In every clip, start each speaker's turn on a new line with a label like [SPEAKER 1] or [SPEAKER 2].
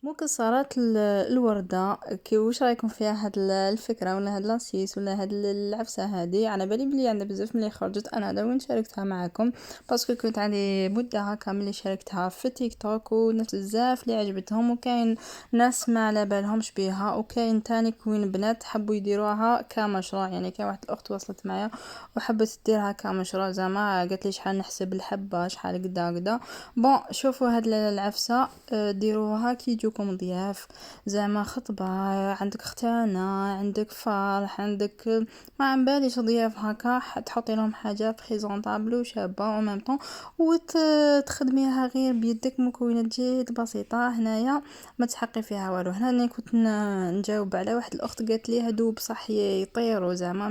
[SPEAKER 1] مكسرات الوردة واش رايكم فيها هاد الفكرة ولا هاد لاسيس ولا هاد العفسة هادي؟ على بالي بلي عندها بزاف ملي خرجت انا هذا وين شاركتها معكم، باسكو كنت عندي مدة هكا ملي شاركتها في تيك توك وناس بزاف اللي عجبتهم، وكاين ناس ما على بالهمش بيها، وكاين تاني كوين بنات حبوا يديروها كمشروع. يعني كاين واحد الاخت وصلت معايا وحبت ديرها كمشروع، زعما قالت لي شحال نحسب الحبة شحال قدا. بون شوفوا هاد العفسة، ديروها كي يجوكم ضياف، زعما خطبة، عندك ختانة، عندك فرح، عندك ما عم باليش ضياف هكا، تحطي لهم حاجة بريزونطابل وشابة او ميم طون، وتخدميها غير بيدك مكونات جد بسيطة. هنايا ما تحقي فيها والو. هنا أنا كنت نجاوب على واحد الاخت قالت لي هادو بصح يطيروا، زعما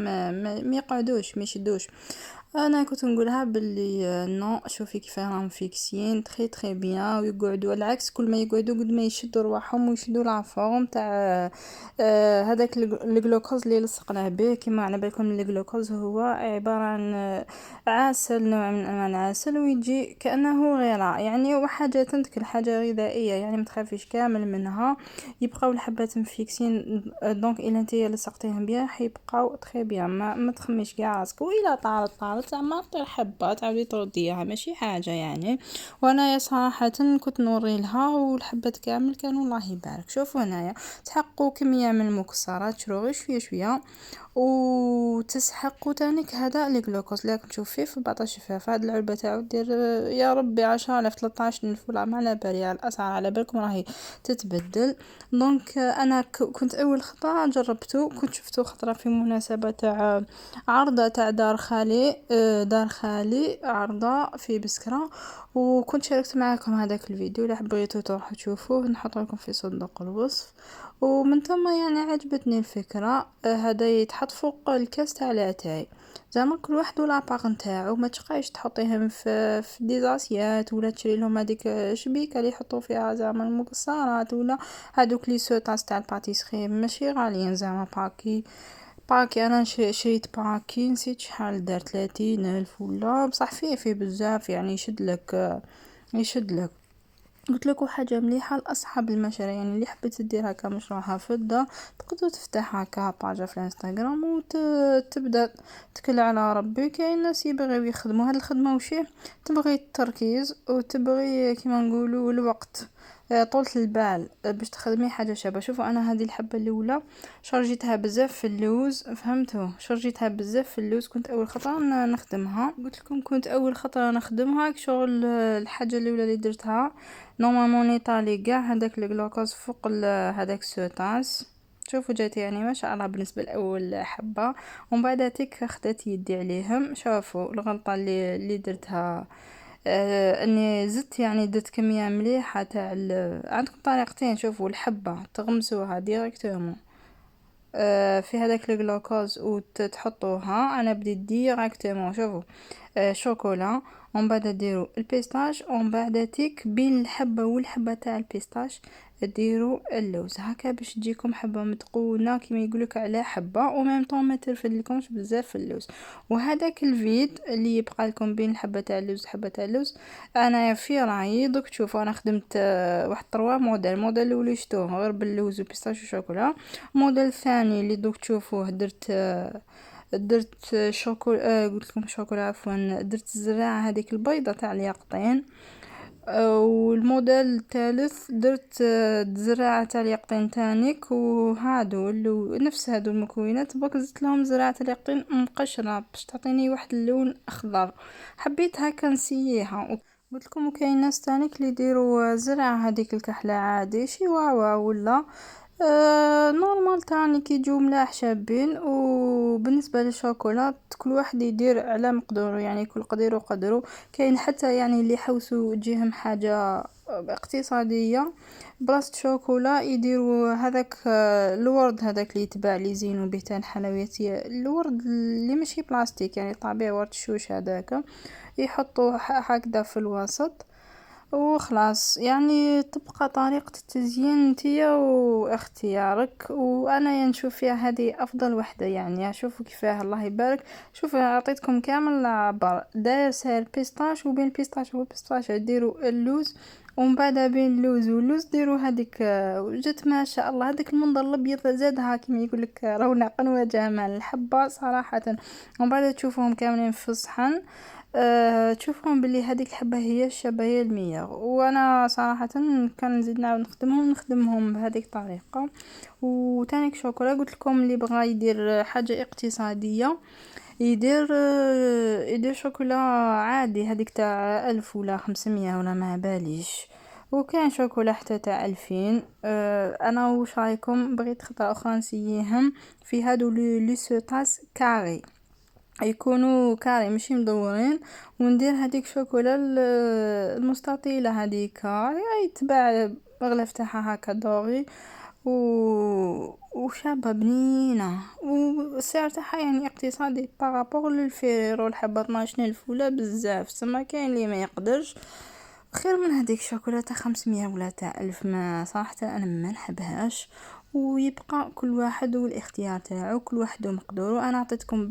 [SPEAKER 1] ما يقعدوش ما يشدوش. انا كنت نقولها باللي نو، شوفي كيف راهم فيكسين تري تري بيان، ويقعدوا العكس، كل ما يقعدوا قد ما يشدوا رواحهم ويشدوا العفورم تاع هذاك الجلوكوز اللي لصقناه به. كما على بالكم الجلوكوز هو عبارة عن عسل، نوع من انواع العسل، ويجي كانه غذاء يعني، وحاجه تنتكل حاجه غذائيه يعني، ما تخافيش كامل منها. يبقاو الحبات مفيكسين، دونك الا نتيا لصقتيهم بيان حيبقاو تري بيان، ما تخميش كاع راسك. والا طارت زعما طير حبه تعاودي ترديها ماشي حاجه يعني. وانايا صراحه كنت نوري لها والحبات كامل كانوا الله يبارك. شوفوا هنايا تحققوا كميه من المكسرات، شرو غير شويه شويه، وتسحقوا تانيك هذا الجلوكوز. لكن تشوفيه في 14 شفاف، هاد العلبه تاعو دير يا ربي 10,000 13,000 ولا ما على بالي على الاسعار، على بالكم راهي تتبدل. دونك انا كنت اول خطره جربته، كنت شفته خطره في مناسبه تاع عرضه تاع دار خالي، دار خالي عرضه في بسكره، وكنت شاركت معكم هذاك الفيديو. اذا حبيتوا تروحوا تشوفوه نحط لكم في صندوق الوصف. ومن ثم يعني عجبتني الفكره. هذا يتحط فوق الكاس تاع الاتاي، زعما كل واحد ولا باغ نتاعو، ما تبقايش تحطيهم في ديزاسيات ولا تشري لهم هذيك شبيكه اللي يحطوا فيها زعما المكسرات، ولا هادوك لي سوطاس تاع الباتيسري ماشي غاليين زعما. باكي انا شريت باكي نسيت شحال دار 30,000 ولا، بصح فيه بزاف يعني، يشد لك. قلت لكم حاجه مليحه لاصحاب المشاريع، يعني اللي حبيت ديرها كمشروع في الدار تقدروا تفتحها كباجه في الانستغرام وتبدا تكل على ربي. كاين ناس يبغيو يخدموا هاد الخدمه وشي تبغي التركيز وتبغي كيما نقولوا الوقت، طولة البال، باش تخدمي حاجه شابه. شوفوا انا هذه الحبه الاولى شرجيتها بزاف في اللوز، فهمتوا؟ شرجيتها بزاف في اللوز. كنت اول خطره نخدمها، قلت لكم كنت اول خطره نخدمها شغل. الحاجه الاولى اللي درتها نورمالمون ايطالي كاع هذاك الجلوكوز فوق هذاك السوتاس. شوفوا جات يعني ما شاء الله بالنسبه لاول حبه. ومن بعد تيك خدت يدي عليهم. شوفوا الغلطه اللي درتها، اني زدت يعني درت كميه مليحه تاع عندكم طريقتين. شوفوا الحبه تغمسوها ديريكتومون في هذاك الجلوكوز وتحطوها. انا بديت ديريكتومون شوفوا شوكولا، ومن بعد ديروا البيستاش، ومن بعد تيك بين الحبه والحبه تاع البيستاش ديروا اللوز هكا باش تجيكم حبه متقونه كيما يقولك على حبه، وميم طون ما ترفد لكمش بزاف في اللوز. وهذاك الفيد اللي يبقى لكم بين الحبه تاع اللوز حبه تاع اللوز، انا في رايي دوك تشوفوا انا خدمت واحد 3 موديل الاول شفتوه غير باللوز وبيستاش وشوكولا. الموديل الثاني اللي دوك تشوفوه درت شوكولا، قلت لكم شوكولا عفوا، درت الزراعه هذيك البيضه تاع اليقطين. والموديل الثالث درت زراعه تاع اليقطين تانيك، وهادو نفس هادو المكونات، برك زدت لهم زراعه اليقطين مقشره باش تعطيني واحد اللون اخضر. حبيت هكا نسييها. قلت لكم كاين ناس تانيك اللي يديروا زرع هذيك الكحله عادي شي واوا ولا نورمال تاني كي يجو ملاح شابين. وبالنسبه للشوكولات كل واحد يدير على مقدوره، يعني كل قدير وقدره. كاين حتى يعني اللي يحوسوا تجيهم حاجه اقتصاديه بلاصه شوكولا يديروا هذاك الورد هذاك اللي يتباع لي زينو به تاع الحلويات، الورد اللي ماشي بلاستيك يعني طابع ورد الشوش هذاك، يحطوه هكذا في الوسط. وخلاص يعني تبقى طريقة التزيين نتيا واختيارك، وانا يعني نشوف فيها هذه افضل وحدة. يعني اشوفوا كيفاه الله يبارك. شوف اعطيتكم كامل العبار، داير ساير بيستاش، وبين بيستاش وبيستاش ديروا اللوز، ومن بعد بين اللوز واللوز ديروا هذيك. وجت ما شاء الله هذاك المنظر الابيض زادها كيما يقول لك رونقا وجمال الحبة صراحة. ومن بعد تشوفوهم كاملين في الصحن. تشوفون بلي هذيك الحبة هي الشبهية المية. وانا صراحة كان نزيد نعاود نخدمهم بهذيك الطريقة. وتانيك شوكولا قلت لكم اللي بغى يدير حاجة اقتصادية يدير شوكولا عادي هذيك تاع 1000 ولا 500 ولا ما باليش. وكان شوكولا حتى تاع 2000. انا وش رايكم بغيت خطرة اخرى نسيهم في هادو لي سوتاس كاري، يكونوا كاري ماشي مدورين. وندير هذيك شوكولا المستطيله هذيك هاي تباع اغلف تاعها هكا دوغي و وشابه بنينه، والسعر تاعها يعني اقتصادي بارابور للفيرو الحبه 12000 ولا بزاف. سما كاين اللي ما يقدرش خير من هذيك الشوكولا تاع 500 ولا تاع 1000. ما صراحه انا ما نحبهاش. ويبقى كل واحد والاختيار تاعو، كل واحد ومقدوره. انا اعطيتكم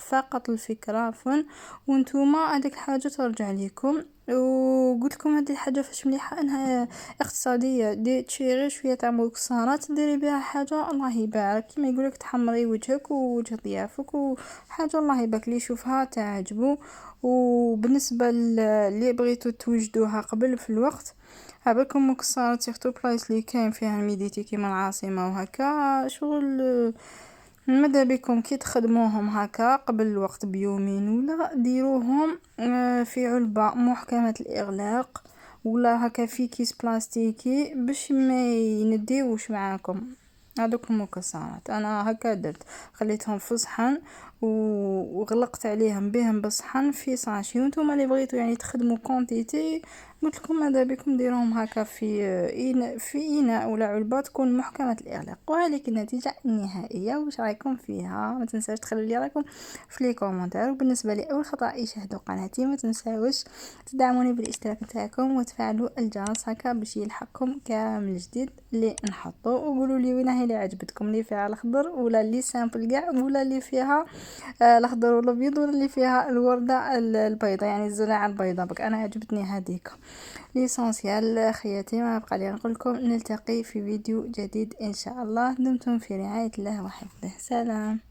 [SPEAKER 1] فقط الفكره عفوا، وانتوما هذيك الحاجه ترجع لكم. وقلت لكم هذه الحاجه فاش مليحه انها اقتصاديه. دي تشيري شويه تاع مكسرات ديري بها حاجه الله يبارك، كما يقولك تحمري وجهك ووجه ضيافك وحاجه الله يبارك. لي يشوفها تعجبو. وبالنسبه اللي بغيتو توجدوها قبل في الوقت، هبكم مكسرات سيرتو بلايص لي كاين فيها الميديتي كيما العاصمه وهكا شغل. ماذا بكم كي تخدموهم هكا قبل الوقت بيومين ولا ديروهم في علبة محكمة الإغلاق ولا هكا في كيس بلاستيكي باش ما ينديوش معاكم. هذوك المكسرات انا هكا درت، خليتهم في صحن وغلقت عليهم بهم بصحن في صاشي. وانتم اللي بغيتو يعني تخدموا كونتيتي قلت لكم ماذا بكم ديروهم هكا في إناء ولا علبة تكون محكمة الإغلاق. وهذيك النتيجة النهائية. وش رايكم فيها؟ ما تنساوش تخلوا لي رايكم في لي كومنتار. وبالنسبة لي أول خطأ يشاهدوا قناتي ما تنساوش تدعموني بالاشتراك تاعكم وتفعلوا الجرس هكا باش يلحقكم كامل جديد اللي نحطه. وقولوا لي وين هي اللي عجبتكم، اللي فيها الخضر ولا اللي سامبل كاع، ولا اللي فيها الاخضر والابيض، ولا اللي فيها الوردة البيضاء يعني الزرعة البيضاء. بك انا عجبتني هذيك ليسانسيال. خياتي ما بقى لي نقول لكم نلتقي في فيديو جديد ان شاء الله. دمتم في رعاية الله وحفظه. سلام.